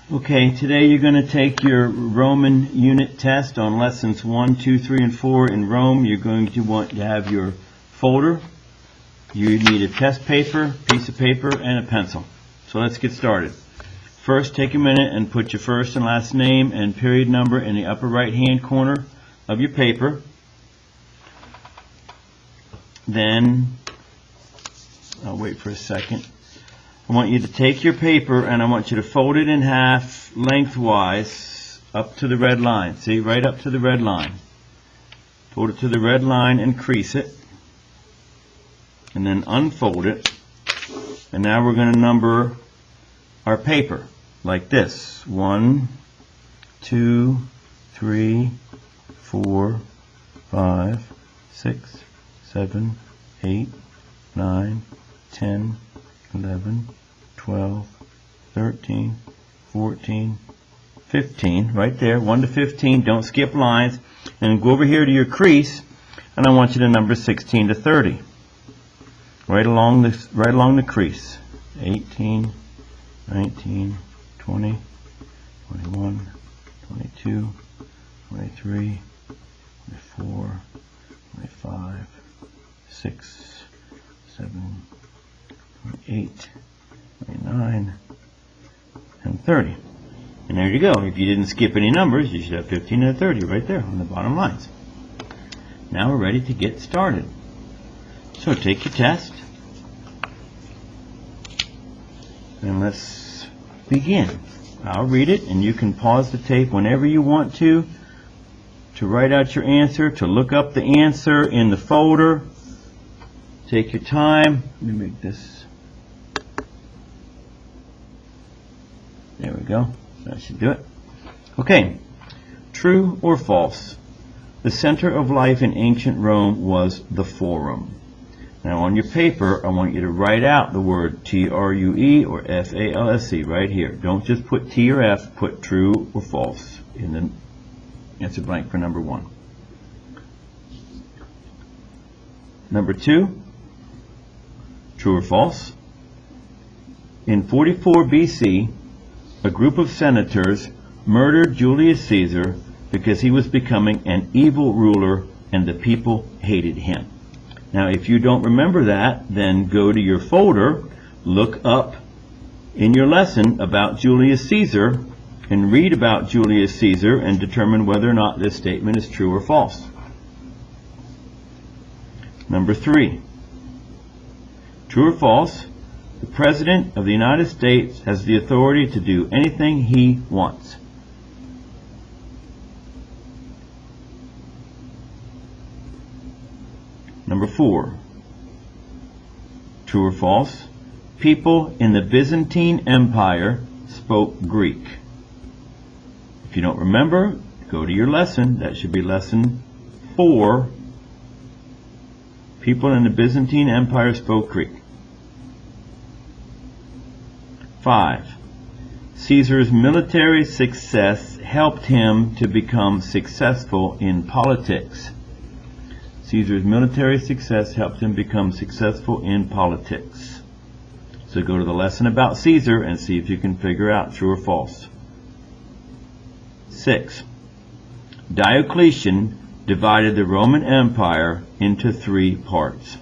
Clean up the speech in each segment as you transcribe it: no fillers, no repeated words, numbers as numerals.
Okay, today you're going to take your Roman unit test on lessons 1, 2, 3, and 4 in Rome. You're going to want to have your folder. You need a test paper, piece of paper, and a pencil. So let's get started. First, take a minute and put your first and last name and period number in the upper right-hand corner of your paper. Then, I'll wait for a second. I want you to take your paper and I want you to fold it in half lengthwise up to the red line. See, right up to the red line. Fold it to the red line and crease it. And then unfold it. And now we're going to number our paper like this. 1, 2, 3, 4, 5, 6, 7, 8, 9, 10, 11, 12, 13, 14, 15, right there, 1 to 15. Don't skip lines. And go over here to your crease, and I want you to number 16 to 30. Right along the crease. 18, 19, 20, 21, 22, 23, 24, 25, 6, 7, 8, 29, and 30. And there you go. If you didn't skip any numbers, you should have 15 and 30 right there on the bottom lines. Now we're ready to get started. So take your test. And let's begin. I'll read it, and you can pause the tape whenever you want to write out your answer, to look up the answer in the folder. Take your time. Let me make this. There we go. That should do it. Okay. True or false? The center of life in ancient Rome was the Forum. Now on your paper, I want you to write out the word T-R-U-E or F-A-L-S-E right here. Don't just put T or F, put true or false in the answer blank for number 1. Number 2, true or false? In 44 BC, a group of senators murdered Julius Caesar because he was becoming an evil ruler and the people hated him. Now, if you don't remember that, then go to your folder, look up in your lesson about Julius Caesar, and read about Julius Caesar and determine whether or not this statement is true or false. Number 3, true or false? The President of the United States has the authority to do anything he wants. Number 4, true or false? People in the Byzantine Empire spoke Greek. If you don't remember, go to your lesson. That should be lesson 4. People in the Byzantine Empire spoke Greek. 5. Caesar's military success helped him to become successful in politics. Caesar's military success helped him become successful in politics. So go to the lesson about Caesar and see if you can figure out true or false. 6. Diocletian divided the Roman Empire into 3 parts.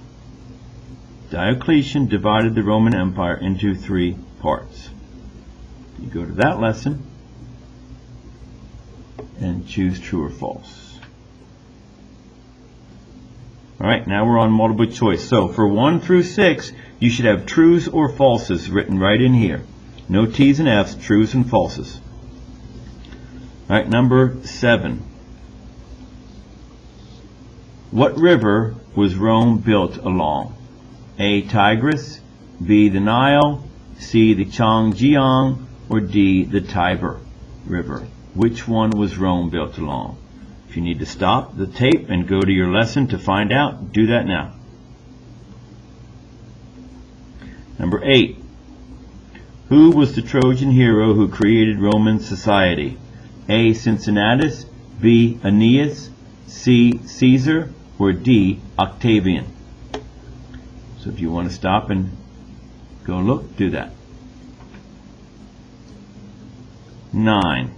Diocletian divided the Roman Empire into 3 parts. You go to that lesson and choose true or false. Alright, now we're on multiple choice. So for 1 through 6, you should have trues or falses written right in here. No T's and F's, trues and falses. Alright, number 7. What river was Rome built along? A. Tigris, B. the Nile, C. the Changjiang, or D. the Tiber River. Which one was Rome built along? If you need to stop the tape and go to your lesson to find out, do that now. Number 8. Who was the Trojan hero who created Roman society? A. Cincinnatus, B. Aeneas, C. Caesar, or D. Octavian. So if you want to stop and go look, do that. 9.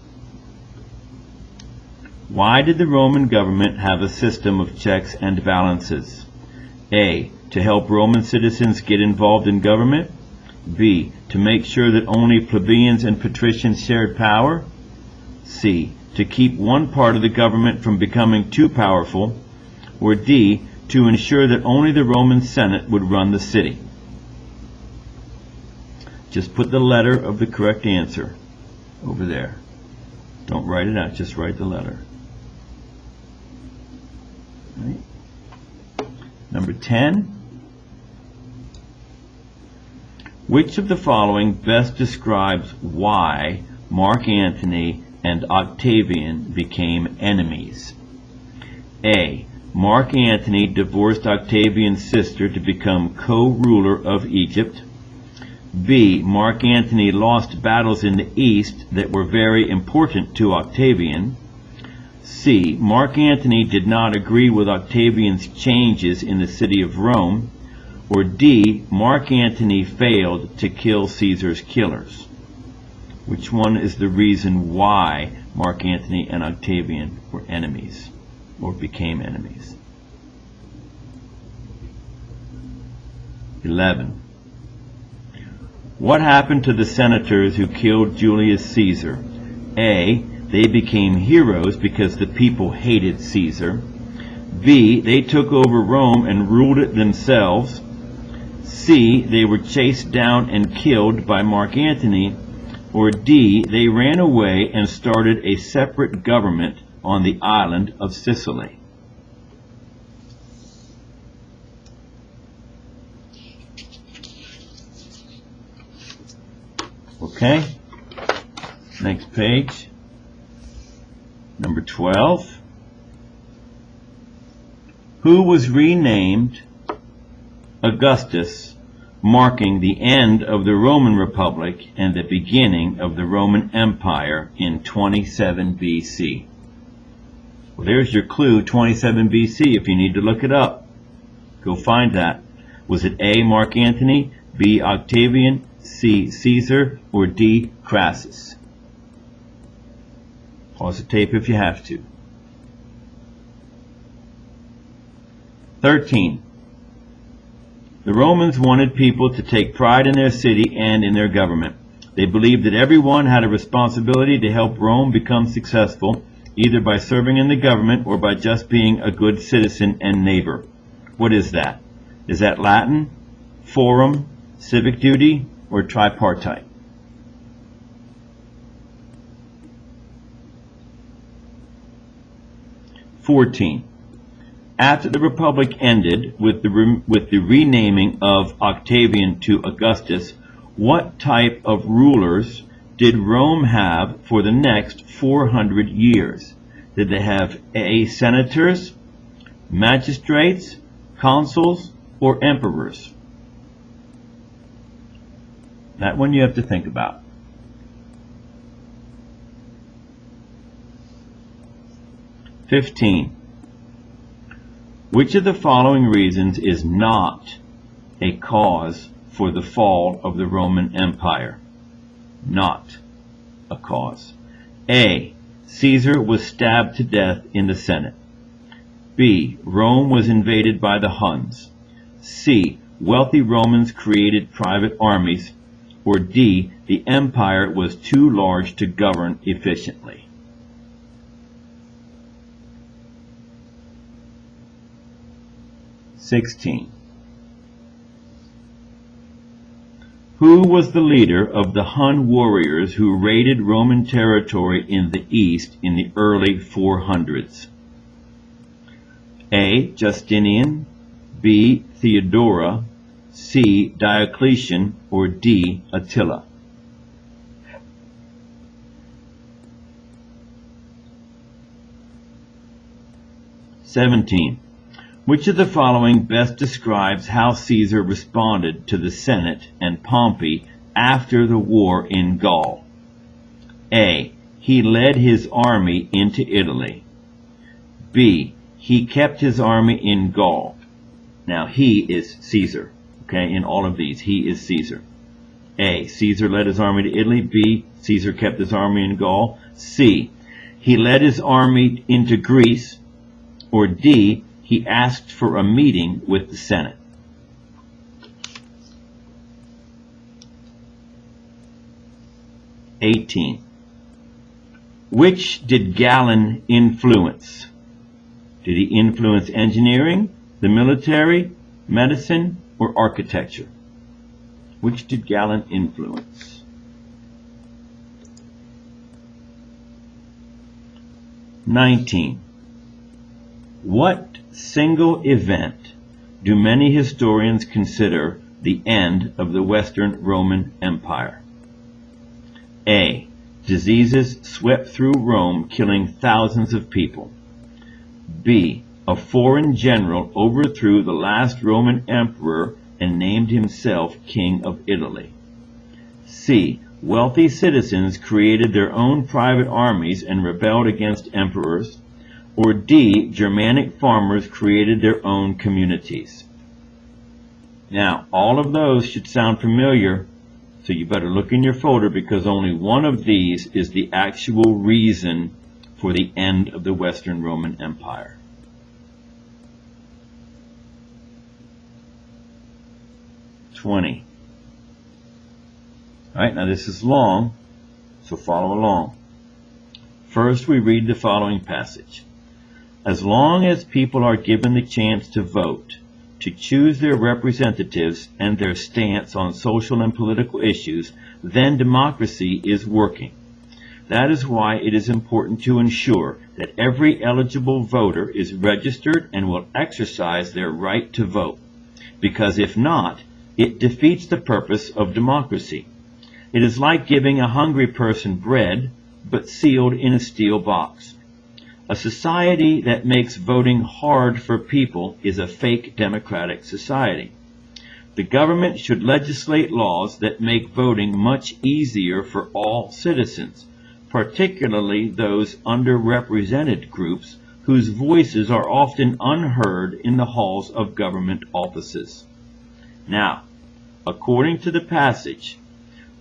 Why did the Roman government have a system of checks and balances? A. To help Roman citizens get involved in government. B. To make sure that only plebeians and patricians shared power. C. To keep one part of the government from becoming too powerful. Or D. To ensure that only the Roman Senate would run the city. Just put the letter of the correct answer over there. Don't write it out, just write the letter. Right. Number 10. Which of the following best describes why Mark Antony and Octavian became enemies? A. Mark Antony divorced Octavian's sister to become co-ruler of Egypt. B. Mark Antony lost battles in the east that were very important to Octavian. C. Mark Antony did not agree with Octavian's changes in the city of Rome. Or D. Mark Antony failed to kill Caesar's killers. Which one is the reason why Mark Antony and Octavian were enemies, or became enemies? 11. What happened to the senators who killed Julius Caesar? A. They became heroes because the people hated Caesar. B. They took over Rome and ruled it themselves. C. They were chased down and killed by Mark Antony. Or D. They ran away and started a separate government on the island of Sicily. Okay, next page, number 12. Who was renamed Augustus, marking the end of the Roman Republic and the beginning of the Roman Empire in 27 BC? Well, there's your clue, 27 BC, if you need to look it up. Go find that. Was it A. Mark Antony, B. Octavian, C. Caesar, or D. Crassus? Pause the tape if you have to. 13. The Romans wanted people to take pride in their city and in their government. They believed that everyone had a responsibility to help Rome become successful, either by serving in the government or by just being a good citizen and neighbor. What is that? Is that Latin, forum, civic duty, or tripartite? "14. After the Republic ended with the renaming of Octavian to Augustus, what type of rulers did Rome have for the next 400 years? Did they have A. Senators, magistrates, consuls, or emperors?" That one you have to think about. 15. Which of the following reasons is not a cause for the fall of the Roman Empire? Not a cause. A. Caesar was stabbed to death in the Senate. B. Rome was invaded by the Huns. C. Wealthy Romans created private armies. Or D. The empire was too large to govern efficiently. "16. Who was the leader of the Hun warriors who raided Roman territory in the east in the early 400s? A. Justinian, B. Theodora, C. Diocletian, or D. Attila? "17. Which of the following best describes how Caesar responded to the Senate and Pompey after the war in Gaul? A. He led his army into Italy. B. He kept his army in Gaul. Now, he is Caesar. Okay, in all of these, he is Caesar. A. Caesar led his army to Italy. B. Caesar kept his army in Gaul. C. He led his army into Greece. Or D. He asked for a meeting with the Senate. (18) Which did Galen influence? Did he influence engineering, the military, medicine, or architecture? Which did Galen influence? (19) What single event do many historians consider the end of the Western Roman Empire? A. Diseases swept through Rome, killing thousands of people. B. A foreign general overthrew the last Roman emperor and named himself King of Italy. C. Wealthy citizens created their own private armies and rebelled against emperors. Or D. Germanic farmers created their own communities. Now, all of those should sound familiar, so you better look in your folder, because only one of these is the actual reason for the end of the Western Roman Empire. (20) All right, now this is long, so follow along. First, we read the following passage. As long as people are given the chance to vote, to choose their representatives and their stance on social and political issues, then democracy is working. That is why it is important to ensure that every eligible voter is registered and will exercise their right to vote, because if not, it defeats the purpose of democracy. It is like giving a hungry person bread, but sealed in a steel box. A society that makes voting hard for people is a fake democratic society. The government should legislate laws that make voting much easier for all citizens, particularly those underrepresented groups whose voices are often unheard in the halls of government offices. Now, according to the passage,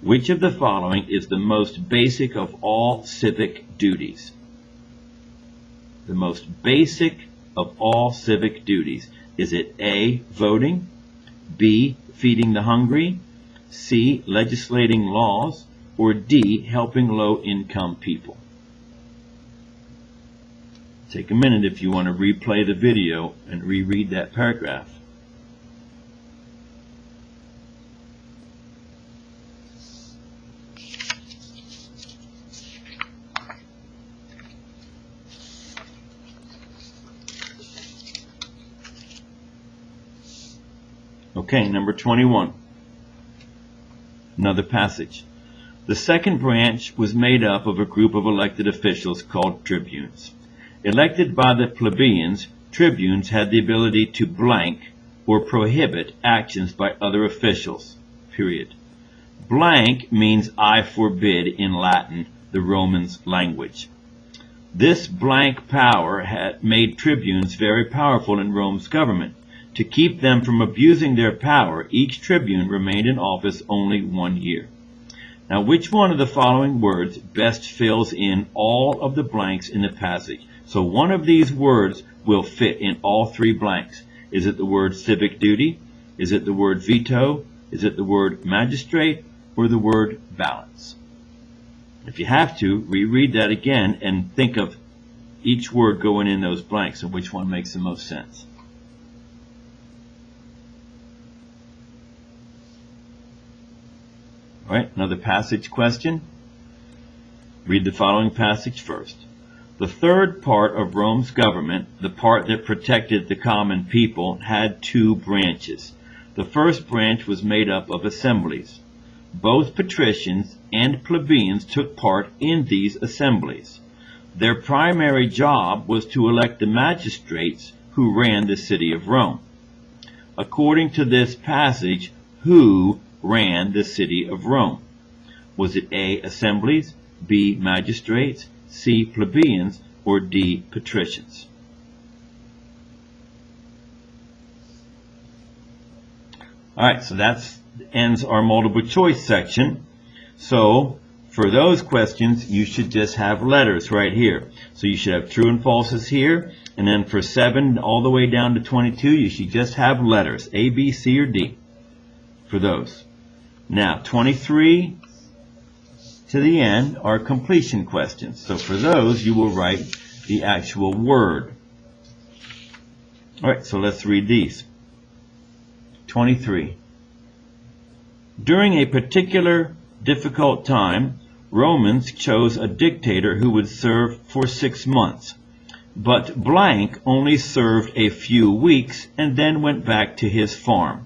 which of the following is the most basic of all civic duties? The most basic of all civic duties. Is it A, voting, B, feeding the hungry, C, legislating laws, or D, helping low-income people? Take a minute if you want to replay the video and reread that paragraph. Okay, number 21. Another passage. The second branch was made up of a group of elected officials called tribunes. Elected by the plebeians, tribunes had the ability to blank or prohibit actions by other officials, period. Blank means I forbid in Latin, the Romans' language. This blank power had made tribunes very powerful in Rome's government. To keep them from abusing their power, each tribune remained in office only 1 year. Now, which one of the following words best fills in all of the blanks in the passage? So one of these words will fit in all three blanks. Is it the word civic duty? Is it the word veto? Is it the word magistrate? Or the word balance? If you have to, reread that again and think of each word going in those blanks and which one makes the most sense. All right, another passage question. Read the following passage first. The third part of Rome's government, the part that protected the common people, had two branches. The first branch was made up of assemblies. Both patricians and plebeians took part in these assemblies. Their primary job was to elect the magistrates who ran the city of Rome. According to this passage, who ran the city of Rome? Was it A, assemblies, B, magistrates, C, plebeians, or D, patricians? All right, so that's the ends our multiple choice section. So for those questions, you should just have letters right here. So you should have true and falses here. And then for 7 all the way down to 22, you should just have letters, A, B, C, or D for those. Now, 23 to the end are completion questions. So for those, you will write the actual word. All right, so let's read these. 23. During a particular difficult time, Romans chose a dictator who would serve for 6 months. But blank only served a few weeks and then went back to his farm.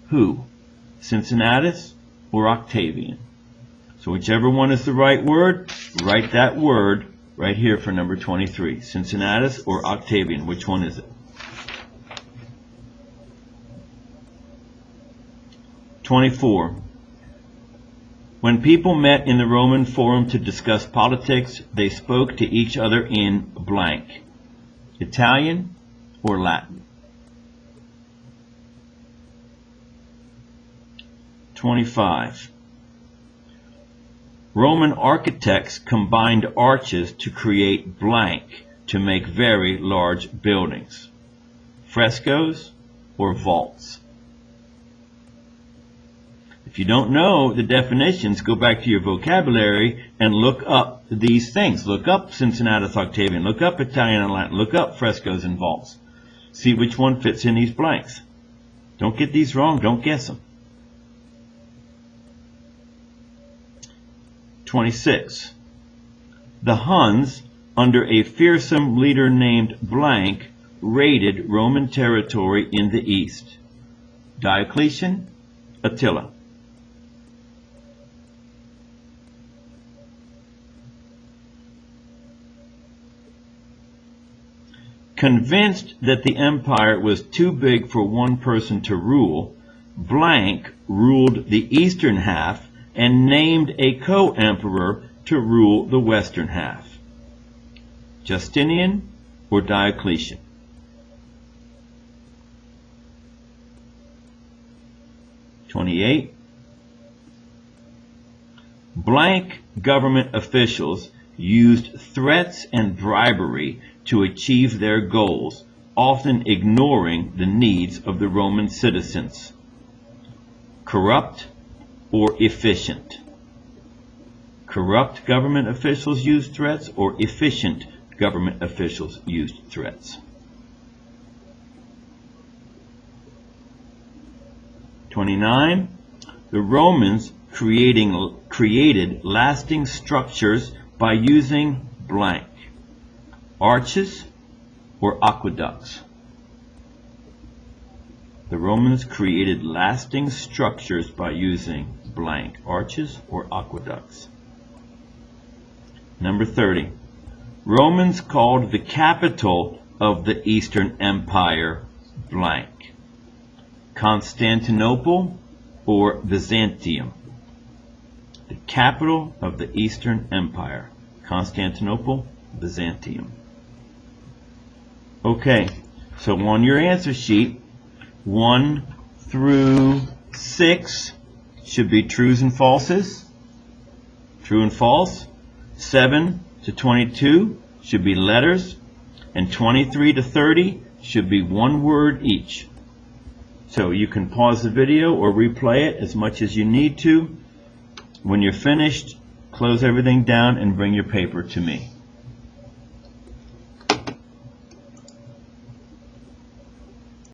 Who? Cincinnatus or Octavian? So whichever one is the right word, write that word right here for number 23. Cincinnatus or Octavian, which one is it? 24. When people met in the Roman Forum to discuss politics, they spoke to each other in blank. Italian or Latin? 25. Roman architects combined arches to create blank to make very large buildings. Frescoes or vaults? If you don't know the definitions, go back to your vocabulary and look up these things. Look up Cincinnatus, Octavian. Look up Italian and Latin. Look up frescoes and vaults. See which one fits in these blanks. Don't get these wrong. Don't guess them. 26. The Huns, under a fearsome leader named blank, raided Roman territory in the east. Diocletian, Attila. Convinced that the empire was too big for one person to rule, blank ruled the eastern half and named a co-emperor to rule the western half. Justinian or Diocletian? 28. Blank government officials used threats and bribery to achieve their goals, often ignoring the needs of the Roman citizens. Corrupt or efficient? Corrupt government officials used threats, or efficient government officials used threats? 29. The Romans created lasting structures by using blank. Arches or aqueducts? The Romans created lasting structures by using blank. Arches or aqueducts? Number 30. Romans called the capital of the Eastern Empire blank. Constantinople or Byzantium? The capital of the Eastern Empire. Constantinople, Byzantium. Okay, so on your answer sheet, 1 through 6 should be trues and falses. True and false. 7 to 22 should be letters. And 23 to 30 should be one word each. So you can pause the video or replay it as much as you need to. When you're finished, close everything down and bring your paper to me.